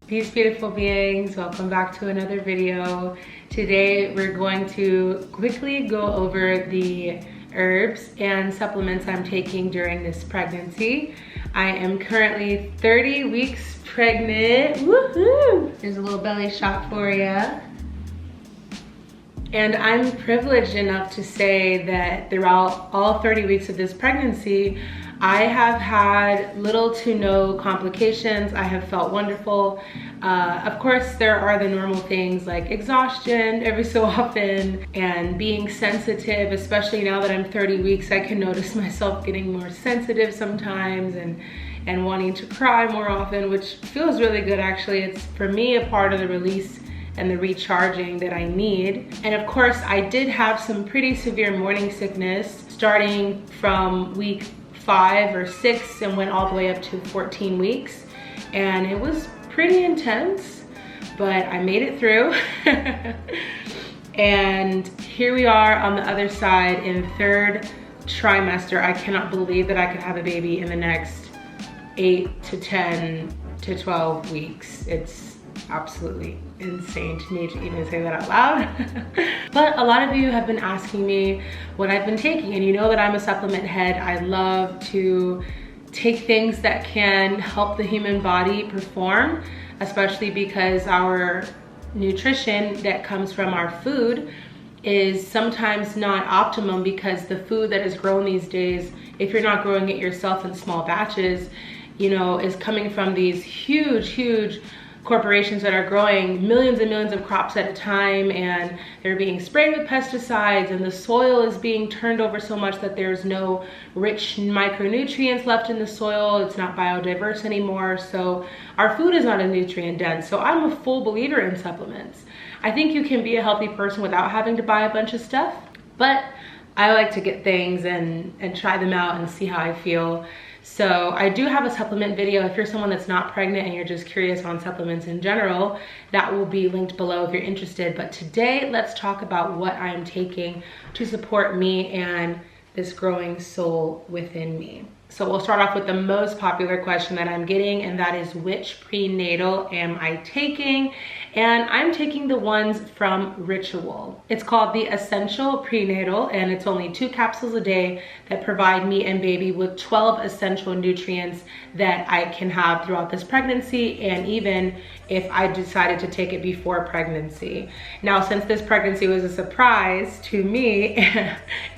Peace, beautiful beings. Welcome back to another video. Today we're going to quickly go over the herbs and supplements I'm taking during this pregnancy. I am currently 30 weeks pregnant. Woohoo! There's a little belly shot for you. And I'm privileged enough to say that throughout all 30 weeks of this pregnancy, I have had little to no complications. I have felt wonderful. Of course, there are the normal things like exhaustion every so often and being sensitive, especially now that I'm 30 weeks, I can notice myself getting more sensitive sometimes and wanting to cry more often, which feels really good actually. It's for me a part of the release and the recharging that I need. And of course, I did have some pretty severe morning sickness starting from week 5 or 6 and went all the way up to 14 weeks. And it was pretty intense, but I made it through. And here we are on the other side in 3rd trimester. I cannot believe that I could have a baby in the next 8 to 10 to 12 weeks. It's absolutely insane to me to even say that out loud. But a lot of you have been asking me what I've been taking, and you know that I'm a supplement head. I love to take things that can help the human body perform, especially because our nutrition that comes from our food is sometimes not optimum, because the food that is grown these days, if you're not growing it yourself in small batches, you know, is coming from these huge corporations that are growing millions and millions of crops at a time, and they're being sprayed with pesticides, and the soil is being turned over so much that there's no rich micronutrients left in the soil. It's not biodiverse anymore. So our food is not a nutrient dense. So I'm a full believer in supplements. I think you can be a healthy person without having to buy a bunch of stuff, but I like to get things and try them out and see how I feel. So I do have a supplement video. If you're someone that's not pregnant and you're just curious on supplements in general, that will be linked below if you're interested. But today, let's talk about what I am taking to support me and this growing soul within me. So we'll start off with the most popular question that I'm getting, and that is, which prenatal am I taking? And I'm taking the ones from Ritual. It's called the Essential Prenatal, and it's only 2 capsules a day that provide me and baby with 12 essential nutrients that I can have throughout this pregnancy, and even if I decided to take it before pregnancy. Now, since this pregnancy was a surprise to me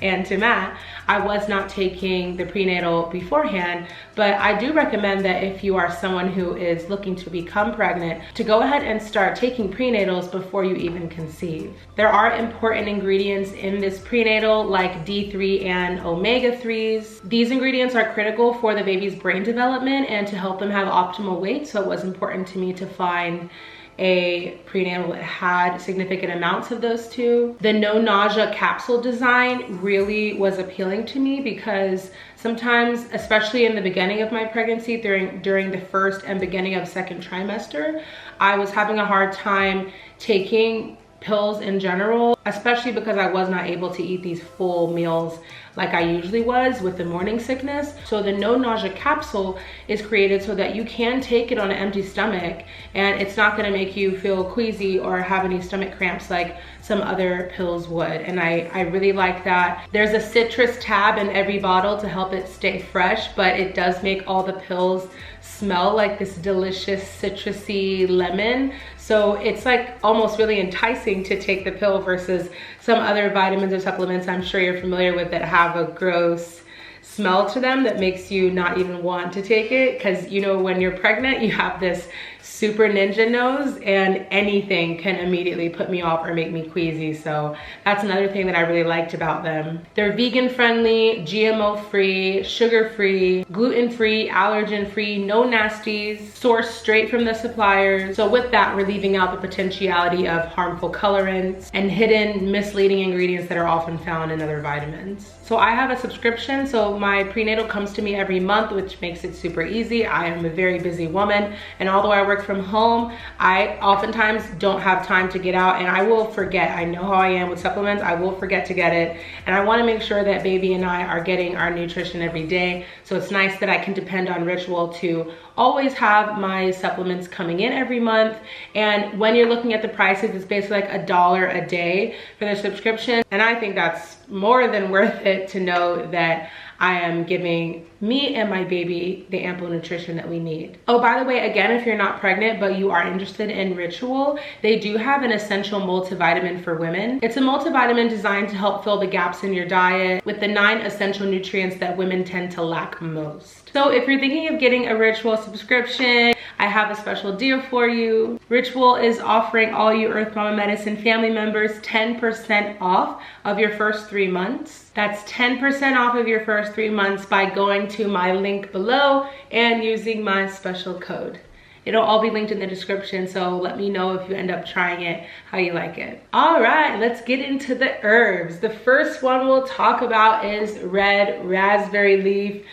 and to Matt, I was not taking the prenatal beforehand, but I do recommend that if you are someone who is looking to become pregnant, to go ahead and start taking prenatals before you even conceive. There are important ingredients in this prenatal like D3 and omega-3s. These ingredients are critical for the baby's brain development and to help them have optimal weight, so it was important to me to find a prenatal that had significant amounts of those two. The no nausea capsule design really was appealing to me, because sometimes, especially in the beginning of my pregnancy, during the 1st and beginning of 2nd trimester, I was having a hard time taking pills in general, especially because I was not able to eat these full meals like I usually was with the morning sickness. So the no nausea capsule is created so that you can take it on an empty stomach, and it's not going to make you feel queasy or have any stomach cramps like some other pills would. And I really like that. There's a citrus tab in every bottle to help it stay fresh, but it does make all the pills smell like this delicious citrusy lemon. So it's like almost really enticing to take the pill versus some other vitamins or supplements I'm sure you're familiar with that have a gross smell to them that makes you not even want to take it. Because you know, when you're pregnant, you have this super ninja nose, and anything can immediately put me off or make me queasy. So that's another thing that I really liked about them. They're vegan friendly, GMO free, sugar free, gluten free, allergen free, no nasties, sourced straight from the suppliers. So with that, we're leaving out the potentiality of harmful colorants and hidden misleading ingredients that are often found in other vitamins. So I have a subscription, so my prenatal comes to me every month, which makes it super easy. I am a very busy woman, and although I work from home, I oftentimes don't have time to get out, and I will forget. I know how I am with supplements. I will forget to get it, and I want to make sure that baby and I are getting our nutrition every day. So it's nice that I can depend on Ritual to always have my supplements coming in every month. And when you're looking at the prices, it's basically like $1 a day for their subscription. And I think that's more than worth it to know that I am giving me and my baby the ample nutrition that we need. Oh, by the way, again, if you're not pregnant but you are interested in Ritual, they do have an essential multivitamin for women. It's a multivitamin designed to help fill the gaps in your diet with the 9 essential nutrients that women tend to lack most. So if you're thinking of getting a Ritual subscription, I have a special deal for you. Ritual is offering all you Earth Mama Medicine family members 10% off of your first 3 months. That's 10% off of your first 3 months by going to my link below and using my special code. It'll all be linked in the description, so let me know if you end up trying it, how you like it. All right, let's get into the herbs. The first one we'll talk about is red raspberry leaf.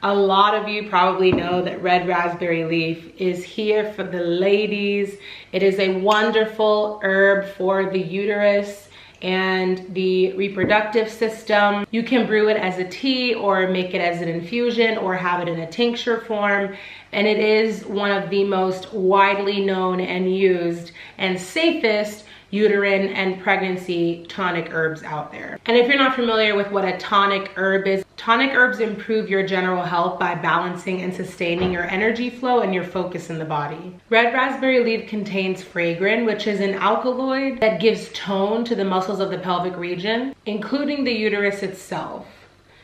A lot of you probably know that red raspberry leaf is here for the ladies. It is a wonderful herb for the uterus and the reproductive system. You can brew it as a tea or make it as an infusion or have it in a tincture form. And it is one of the most widely known and used and safest uterine and pregnancy tonic herbs out there. And if you're not familiar with what a tonic herb is, tonic herbs improve your general health by balancing and sustaining your energy flow and your focus in the body. Red raspberry leaf contains fragrin, which is an alkaloid that gives tone to the muscles of the pelvic region, including the uterus itself.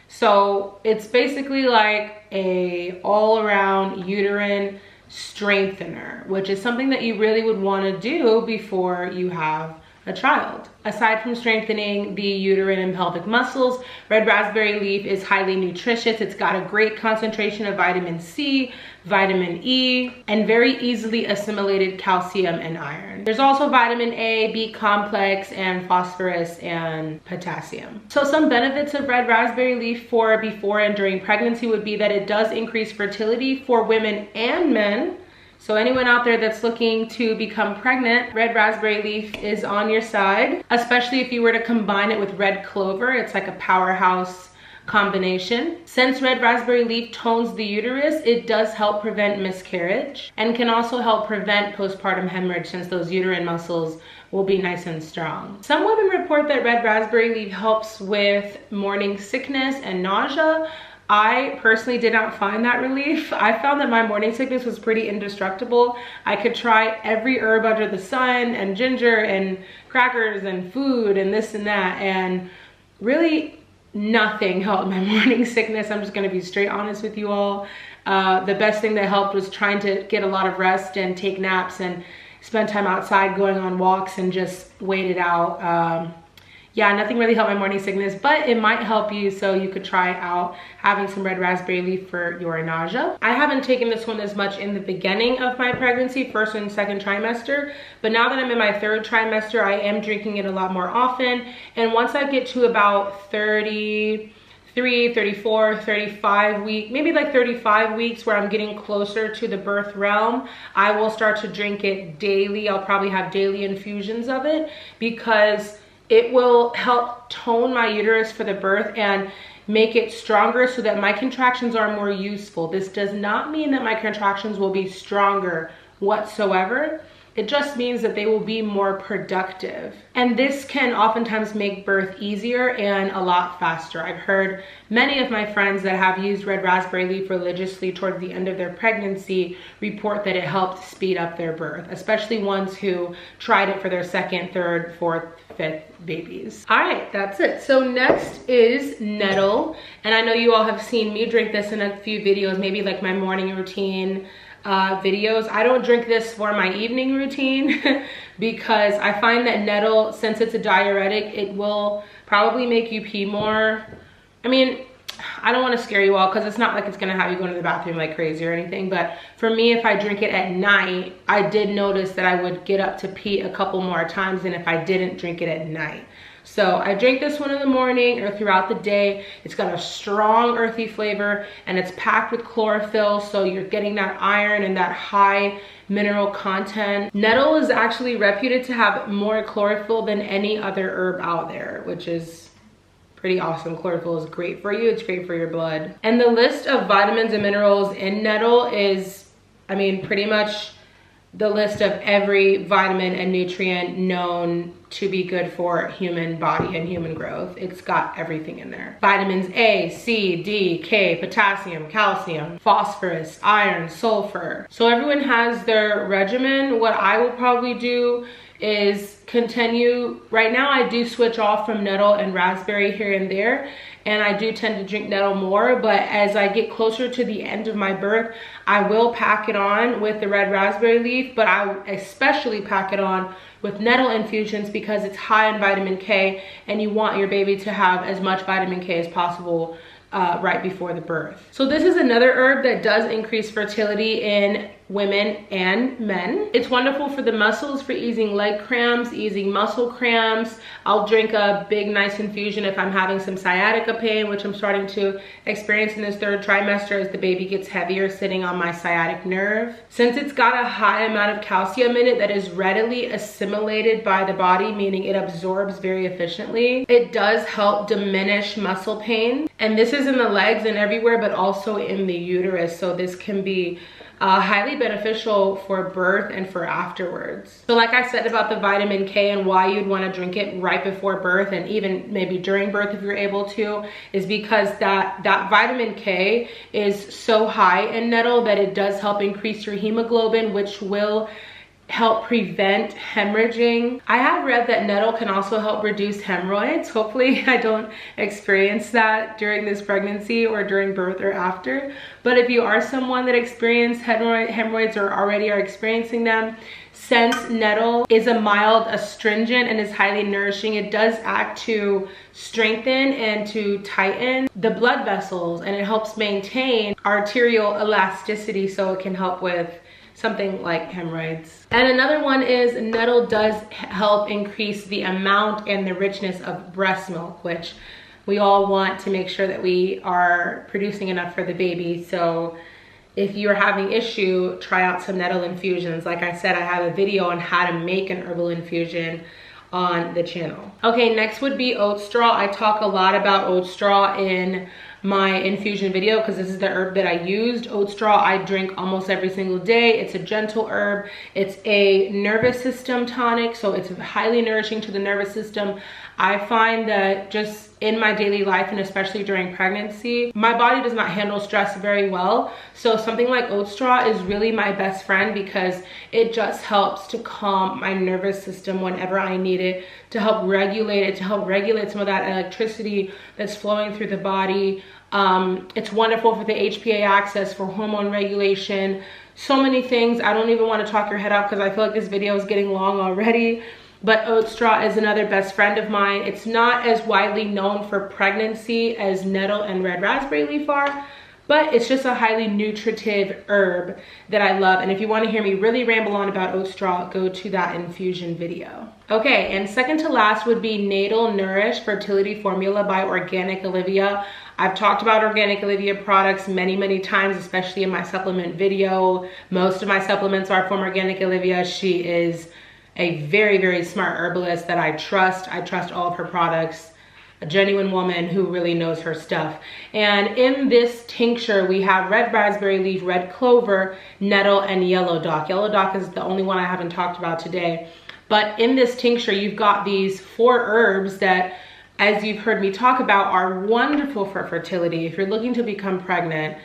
So it's basically like a all-around uterine strengthener, which is something that you really would want to do before you have a child. Aside from strengthening the uterine and pelvic muscles, red raspberry leaf is highly nutritious. It's got a great concentration of vitamin C, vitamin E, and very easily assimilated calcium and iron. There's also vitamin A, B complex, and phosphorus and potassium. So some benefits of red raspberry leaf for before and during pregnancy would be that it does increase fertility for women and men. So anyone out there that's looking to become pregnant, red raspberry leaf is on your side, especially if you were to combine it with red clover. It's like a powerhouse combination. Since red raspberry leaf tones the uterus, it does help prevent miscarriage and can also help prevent postpartum hemorrhage since those uterine muscles will be nice and strong. Some women report that red raspberry leaf helps with morning sickness and nausea. I personally did not find that relief. I found that my morning sickness was pretty indestructible. I could try every herb under the sun and ginger and crackers and food and this and that, and really nothing helped my morning sickness. I'm just gonna be straight honest with you all. The best thing that helped was trying to get a lot of rest and take naps and spend time outside going on walks and just wait it out. Yeah, nothing really helped my morning sickness, but it might help you, so you could try out having some red raspberry leaf for your nausea. I haven't taken this one as much in the beginning of my pregnancy, first and second trimester, but now that I'm in my third trimester, I am drinking it a lot more often. And once I get to about 33, 34, 35 weeks, maybe like 35 weeks where I'm getting closer to the birth realm, I will start to drink it daily. I'll probably have daily infusions of it because it will help tone my uterus for the birth and make it stronger so that my contractions are more useful. This does not mean that my contractions will be stronger whatsoever. It just means that they will be more productive. And this can oftentimes make birth easier and a lot faster. I've heard many of my friends that have used red raspberry leaf religiously towards the end of their pregnancy report that it helped speed up their birth, especially ones who tried it for their second, third, fourth, fifth babies. All right, that's it. So next is Nettle. And I know you all have seen me drink this in a few videos, maybe like my morning routine videos. I don't drink this for my evening routine because I find that Nettle, since it's a diuretic, it will probably make you pee more. I mean, I don't want to scare you all because it's not like it's gonna have you going to the bathroom like crazy or anything, but for me, if I drink it at night, I did notice that I would get up to pee a couple more times than if I didn't drink it at night. So I drink this one in the morning or throughout the day. It's got a strong earthy flavor and it's packed with chlorophyll, so you're getting that iron and that high mineral content. Nettle is actually reputed to have more chlorophyll than any other herb out there, which is pretty awesome. Chlorophyll is great for you. It's great for your blood. And the list of vitamins and minerals in Nettle is I mean, pretty much the list of every vitamin and nutrient known to be good for human body and human growth. It's got everything in there. Vitamins A, C, D, K, potassium, calcium, phosphorus, iron, sulfur. So everyone has their regimen. What I will probably do is continue. Right now I do switch off from Nettle and raspberry here and there, and I do tend to drink Nettle more, but as I get closer to the end of my birth, I will pack it on with the red raspberry leaf, but I especially pack it on with Nettle infusions because it's high in vitamin K, and you want your baby to have as much vitamin K as possible right before the birth. So this is another herb that does increase fertility in women and men. It's wonderful for the muscles, for easing leg cramps, easing muscle cramps. I'll drink a big nice infusion if I'm having some sciatica pain, which I'm starting to experience in this third trimester as the baby gets heavier sitting on my sciatic nerve. Since it's got a high amount of calcium in it that is readily assimilated by the body, meaning it absorbs very efficiently, it does help diminish muscle pain. And this is in the legs and everywhere, but also in the uterus. So this can be highly beneficial for birth and for afterwards. So like I said about the vitamin K and why you'd want to drink it right before birth and even maybe during birth if you're able to, is because that vitamin K is so high in Nettle that it does help increase your hemoglobin, which will help prevent hemorrhaging. I have read that Nettle can also help reduce hemorrhoids. Hopefully I don't experience that during this pregnancy or during birth or after. But if you are someone that experienced hemorrhoids or already are experiencing them, since Nettle is a mild astringent and is highly nourishing, it does act to strengthen and to tighten the blood vessels, and it helps maintain arterial elasticity, so it can help with something like hemorrhoids. And another one is Nettle does help increase the amount and the richness of breast milk, which we all want to make sure that we are producing enough for the baby. So if you're having issue, try out some Nettle infusions. Like I said, I have a video on how to make an herbal infusion on the channel. Okay, next would be oat straw. I talk a lot about oat straw in my infusion video because this is the herb that I used. Oat straw I drink almost every single day. It's a gentle herb. It's a nervous system tonic, so it's highly nourishing to the nervous system. I find that just in my daily life, and especially during pregnancy, my body does not handle stress very well. So something like oat straw is really my best friend because it just helps to calm my nervous system whenever I need it, to help regulate it, to help regulate some of that electricity that's flowing through the body. It's wonderful for the HPA axis, for hormone regulation, so many things. I don't even want to talk your head off because I feel like this video is getting long already. But oat straw is another best friend of mine. It's not as widely known for pregnancy as Nettle and red raspberry leaf are, but it's just a highly nutritive herb that I love. And if you want to hear me really ramble on about oat straw, go to that infusion video. Okay, and second to last would be Natal Nourish Fertility Formula by Organic Olivia. I've talked about Organic Olivia products many times, especially in my supplement video. Most of my supplements are from Organic Olivia. She is a very smart herbalist that I trust. I trust all of her products. A genuine woman who really knows her stuff. And in this tincture, we have red raspberry leaf, red clover, nettle, and yellow dock. Yellow dock is the only one I haven't talked about today. But in this tincture, you've got these 4 herbs that, as you've heard me talk about, are wonderful for fertility. If you're looking to become pregnant,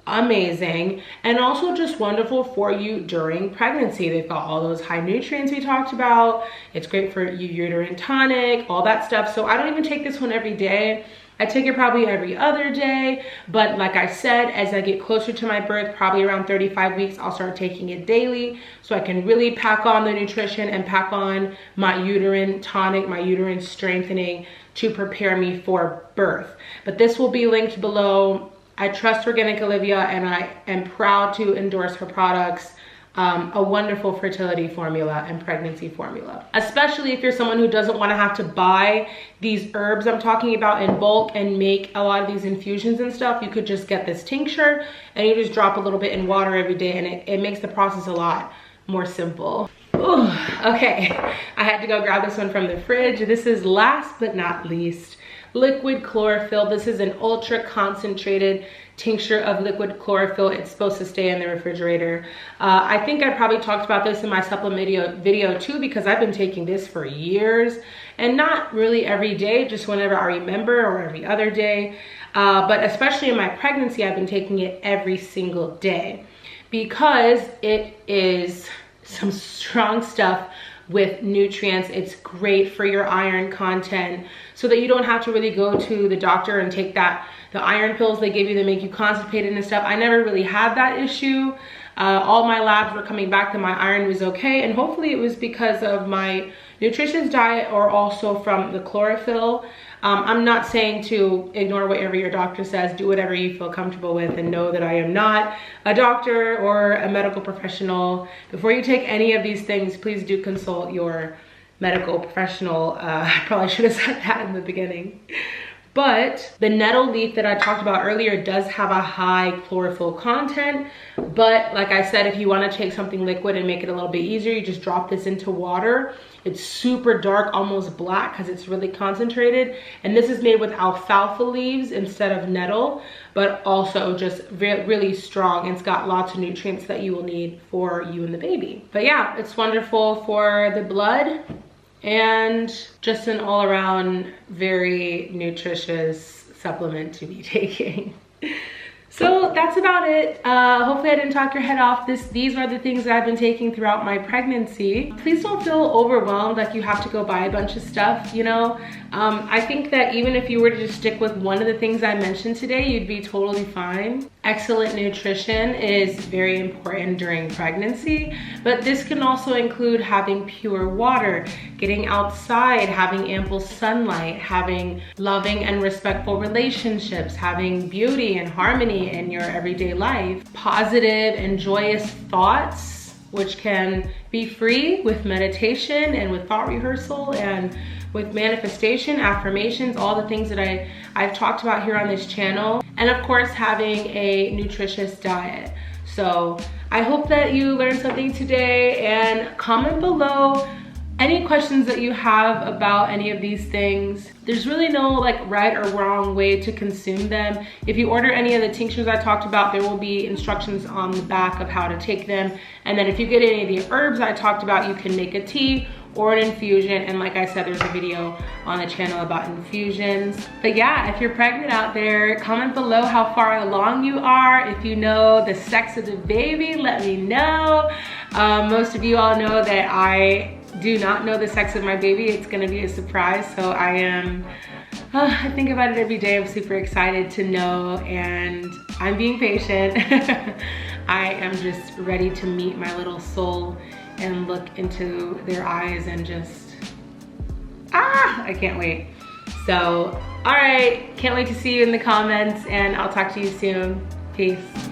amazing, and also just wonderful for you during pregnancy. They've got all those high nutrients we talked about. It's great for you, uterine tonic, all that stuff. So I don't even take this one every day. I take it probably every other day, but like I said, as I get closer to my birth, probably around 35 weeks, I'll start taking it daily so I can really pack on the nutrition and pack on my uterine tonic, my uterine strengthening to prepare me for birth. But this will be linked below. I trust Organic Olivia and I am proud to endorse her products. A wonderful fertility formula and pregnancy formula, especially if you're someone who doesn't want to have to buy these herbs I'm talking about in bulk and make a lot of these infusions and stuff. You could just get this tincture and you just drop a little bit in water every day, and it makes the process a lot more simple. Ooh, okay, I had to go grab this one from the fridge. This is last but not least liquid chlorophyll. This is an ultra concentrated tincture of liquid chlorophyll. It's supposed to stay in the refrigerator. I think I probably talked about this in my supplement video too, because I've been taking this for years, and not really every day, just whenever I remember or every other day. But especially in my pregnancy, I've been taking it every single day because it is some strong stuff with nutrients. It's great for your iron content so that you don't have to really go to the doctor and take the iron pills they give you that make you constipated and stuff. I never really had that issue. All my labs were coming back that my iron was okay, and hopefully it was because of my nutritious diet or also from the chlorophyll. I'm not saying to ignore whatever your doctor says. Do whatever you feel comfortable with, and know that I am not a doctor or a medical professional. Before you take any of these things, please do consult your medical professional. I probably should have said that in the beginning. But the nettle leaf that I talked about earlier does have a high chlorophyll content. But like I said, if you want to take something liquid and make it a little bit easier, you just drop this into water. It's super dark, almost black, because it's really concentrated. And this is made with alfalfa leaves instead of nettle, but also just really strong. It's got lots of nutrients that you will need for you and the baby. But yeah, it's wonderful for the blood, and just an all-around very nutritious supplement to be taking. So that's about it. Hopefully I didn't talk your head off. These are the things that I've been taking throughout my pregnancy. Please don't feel overwhelmed like you have to go buy a bunch of stuff, you know? I think that even if you were to just stick with one of the things I mentioned today, you'd be totally fine. Excellent nutrition is very important during pregnancy, but this can also include having pure water, getting outside, having ample sunlight, having loving and respectful relationships, having beauty and harmony in your everyday life, positive and joyous thoughts, which can be free with meditation and with thought rehearsal and with manifestation, affirmations, all the things that I've talked about here on this channel. And of course, having a nutritious diet. So I hope that you learned something today, and comment below any questions that you have about any of these things. There's really no like right or wrong way to consume them. If you order any of the tinctures I talked about, there will be instructions on the back of how to take them. And then if you get any of the herbs I talked about, you can make a tea or an infusion. And like I said, there's a video on the channel about infusions. But yeah, if you're pregnant out there, comment below how far along you are. If you know the sex of the baby, let me know. Most of you all know that I do not know the sex of my baby. It's gonna be a surprise. So I think about it every day. I'm super excited to know, and I'm being patient. I am just ready to meet my little soul and look into their eyes and just, I can't wait. So, all right, can't wait to see you in the comments, and I'll talk to you soon. Peace.